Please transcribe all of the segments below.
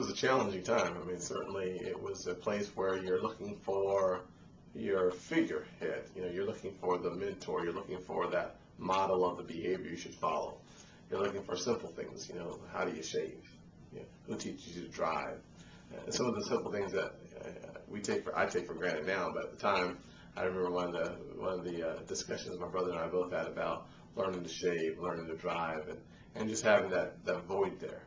was a challenging time. I mean, certainly it was a place where you're looking for your figurehead. You know, you're looking for the mentor. You're looking for that model of the behavior you should follow. You're looking for simple things. You know, how do you shave? You know, who teaches you to drive? And some of the simple things that I take for granted now, but at the time, I remember one of the discussions my brother and I both had about learning to shave, learning to drive, and just having that void there.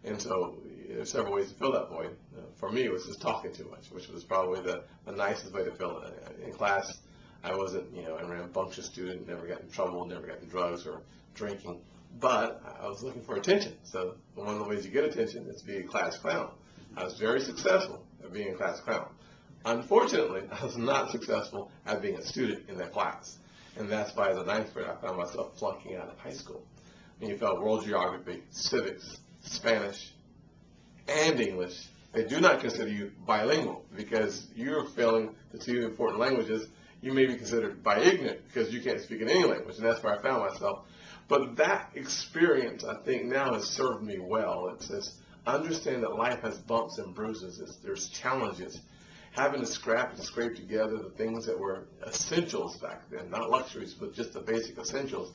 And so there's several ways to fill that void. For me, it was just talking too much, which was probably the nicest way to fill it. In class, I wasn't, a rambunctious student, never got in trouble, never got in drugs or drinking, but I was looking for attention. So one of the ways you get attention is to be a class clown. I was very successful at being a class clown. Unfortunately, I was not successful at being a student in that class. And that's why as a ninth grader, I found myself flunking out of high school. And you felt world geography, civics, Spanish, and English. They do not consider you bilingual because you're failing the two important languages. You may be considered bi-ignorant because you can't speak in any language, and that's where I found myself. But that experience, I think, now has served me well. It says, understand that life has bumps and bruises. There's challenges. Having to scrap and scrape together the things that were essentials back then, not luxuries, but just the basic essentials,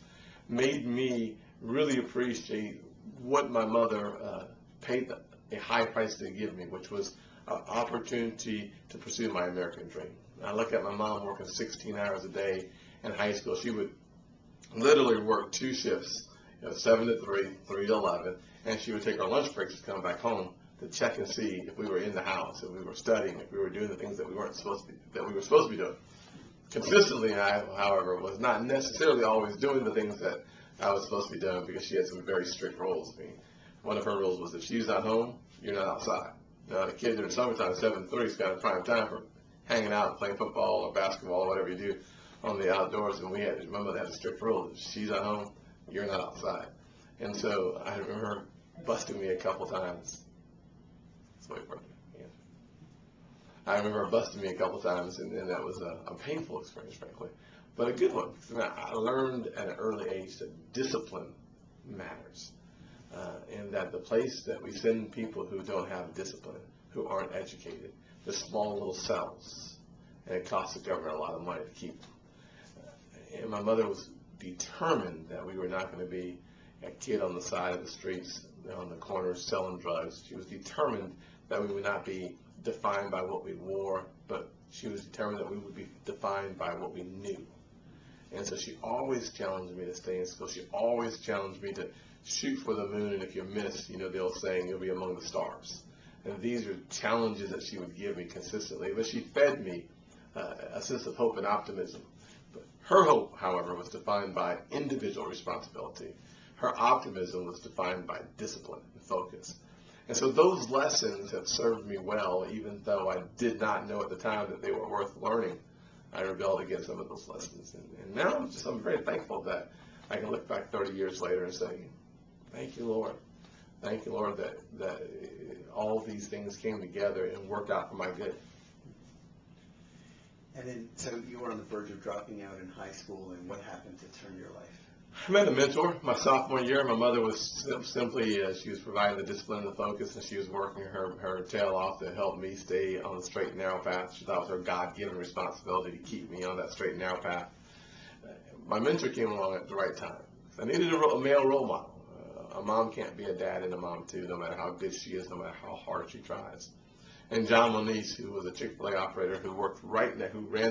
made me really appreciate what my mother paid a high price to give me, which was an opportunity to pursue my American dream. I look at my mom working 16 hours a day in high school. She would literally work two shifts, 7 to 3, 3 to 11, and she would take her lunch breaks to come back home to check and see if we were in the house, if we were studying, if we were doing the things that we were supposed to be doing. Consistently, I, however, was not necessarily always doing the things that I was supposed to be doing because she had some very strict rules. I mean, one of her rules was if she's not home, you're not outside. Now, the kids in the summertime, 7 to 3 is kind of prime time for hanging out, playing football or basketball or whatever you do on the outdoors. And my mother had a strict rule. If she's at home, you're not outside. And so I remember her busting me a couple times. I remember her busting me a couple times, and that was a painful experience, frankly, but a good one. I learned at an early age that discipline matters, and that the place that we send people who don't have discipline, who aren't educated, they're small little cells, and it costs the government a lot of money to keep them. And my mother was determined that we were not going to be a kid on the side of the streets, on the corners selling drugs. She was determined that we would not be defined by what we wore, but she was determined that we would be defined by what we knew. And so she always challenged me to stay in school. She always challenged me to shoot for the moon, and if you miss, the old saying, you'll be among the stars. And these are challenges that she would give me consistently, but she fed me a sense of hope and optimism. But her hope, however, was defined by individual responsibility. Her optimism was defined by discipline and focus. And so those lessons have served me well, even though I did not know at the time that they were worth learning. I rebelled against some of those lessons. And now I'm very thankful that I can look back 30 years later and say, thank you, Lord. Thank you, Lord, that all these things came together and worked out for my good. And then, so you were on the verge of dropping out in high school, and what happened to turn your life? I met a mentor my sophomore year. My mother was simply, she was providing the discipline and the focus, and she was working her tail off to help me stay on the straight and narrow path. She thought it was her God-given responsibility to keep me on that straight and narrow path. My mentor came along at the right time. I needed a male role model. A mom can't be a dad and a mom too, no matter how good she is, no matter how hard she tries. And John Moniz, who was a Chick-fil-A operator who ran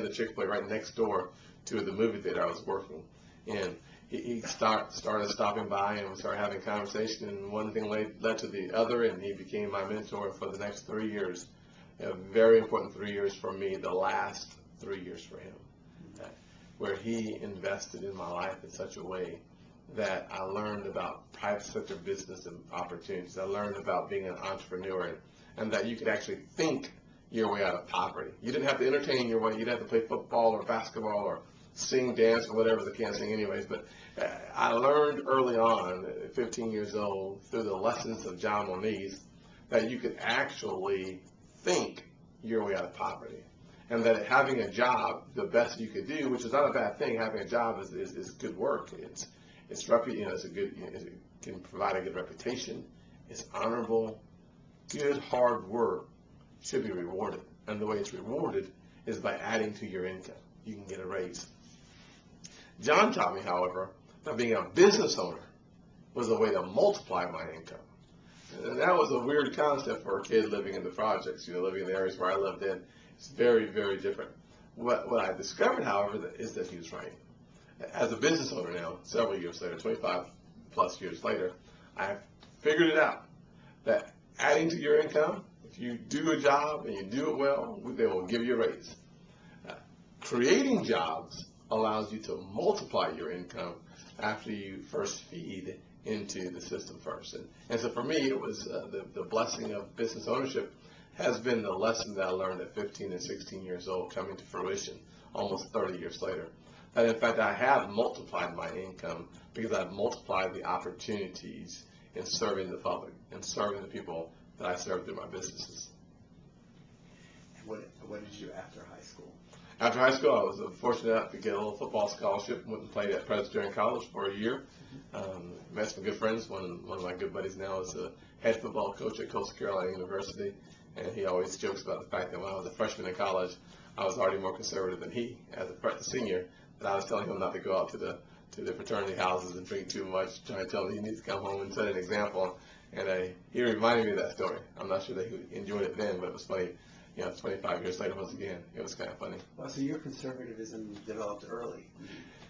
the Chick-fil-A right next door to the movie theater I was working in, he started stopping by, and we started having conversation, and one thing led to the other, and he became my mentor for the next 3 years. A very important 3 years for me, the last 3 years for him, where he invested in my life in such a way that I learned about private sector business and opportunities. I learned about being an entrepreneur, and that you could actually think your way out of poverty. You didn't have to entertain your way. You didn't have to play football or basketball or sing, dance, or whatever. They can't sing anyways. But I learned early on, at 15 years old, through the lessons of John Moniz, that you could actually think your way out of poverty. And that having a job, the best you could do, which is not a bad thing, having a job is good work. It can provide a good reputation. It's honorable, good hard work should be rewarded. And the way it's rewarded is by adding to your income. You can get a raise. John taught me, however, that being a business owner was a way to multiply my income. And that was a weird concept for a kid living in the projects, living in the areas where I lived in. It's very, very different. What I discovered, however, is that he was right. As a business owner now, several years later, 25 plus years later, I've figured it out that adding to your income, if you do a job and you do it well, they will give you a raise. Creating jobs allows you to multiply your income after you first feed into the system first. And so for me, it was the blessing of business ownership has been the lesson that I learned at 15 and 16 years old coming to fruition almost 30 years later. That in fact I have multiplied my income because I've multiplied the opportunities in serving the public and serving the people that I serve through my businesses. And what did you do after high school? After high school, I was fortunate enough to get a little football scholarship. Went and played at Presbyterian College for a year. Met some good friends. One of my good buddies now is a head football coach at Coastal Carolina University, and he always jokes about the fact that when I was a freshman in college, I was already more conservative than he as a senior. That I was telling him not to go out to the fraternity houses and drink too much, trying to tell him he needs to come home and set an example. And he reminded me of that story. I'm not sure that he enjoyed it then, but it was funny. 25 years later, once again, it was kind of funny. Well, so your conservatism developed early.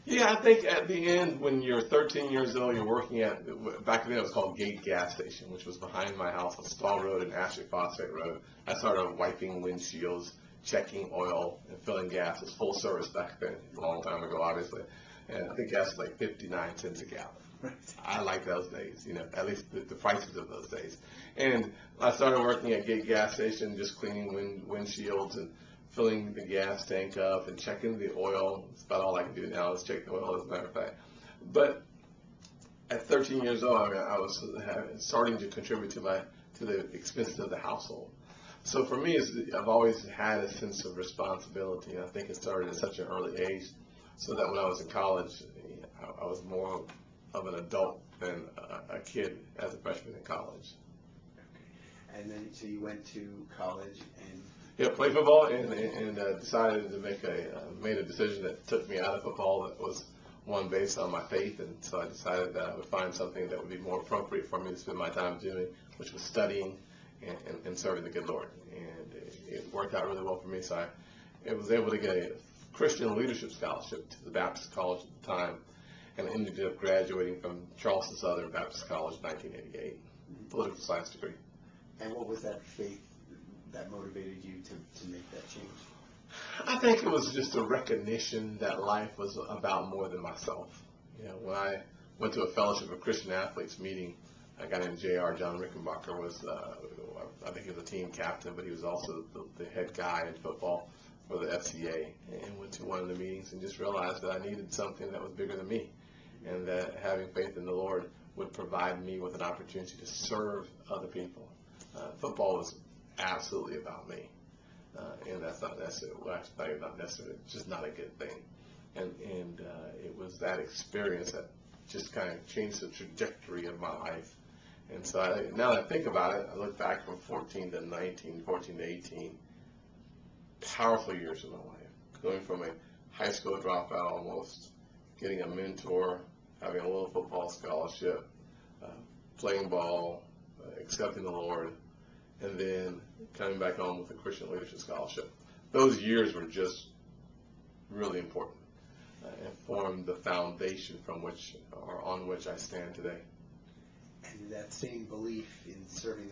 Yeah, I think at the end, when you're 13 years old, you're working at, back then it was called Gate Gas Station, which was behind my house on Stall Road and Ashley Phosphate Road. I started wiping windshields, checking oil, and filling gas. It was full service back then, a long time ago, obviously. And I think gas was like 59 cents a gallon. Right. I like those days, at least the prices of those days. And I started working at Gate Gas Station, just cleaning windshields and filling the gas tank up and checking the oil. It's about all I can do now is check the oil, as a matter of fact. But at 13 years old, I was starting to contribute to the expenses of the household. So for me, I've always had a sense of responsibility, and I think it started at such an early age, so that when I was in college, I was more of an adult than a kid as a freshman in college. Okay. And then, so you went to college and... Yeah, played football and decided to made a decision that took me out of football that was one based on my faith, and so I decided that I would find something that would be more appropriate for me to spend my time doing, which was studying and serving the good Lord. And it worked out really well for me, so I was able to get a Christian leadership scholarship to the Baptist College at the time, and ended up graduating from Charleston Southern Baptist College in 1988, political science degree. And what was that faith that motivated you to make that change? I think it was just a recognition that life was about more than myself. When I went to a Fellowship of Christian Athletes meeting, a guy named J.R. John Rickenbacker was, I think he was a team captain, but he was also the head guy in football for the FCA, and went to one of the meetings and just realized that I needed something that was bigger than me, and that having faith in the Lord would provide me with an opportunity to serve other people. Football was absolutely about me, and that's not necessarily, well, actually not necessarily, it's just not a good thing. And it was that experience that just kind of changed the trajectory of my life. And so now that I think about it, I look back from 14 to 19, 14 to 18, powerful years of my life, going from a high school dropout almost, getting a mentor, having a little football scholarship, playing ball, accepting the Lord, and then coming back home with a Christian leadership scholarship. Those years were just really important and formed the foundation from which or on which I stand today. And that same belief in serving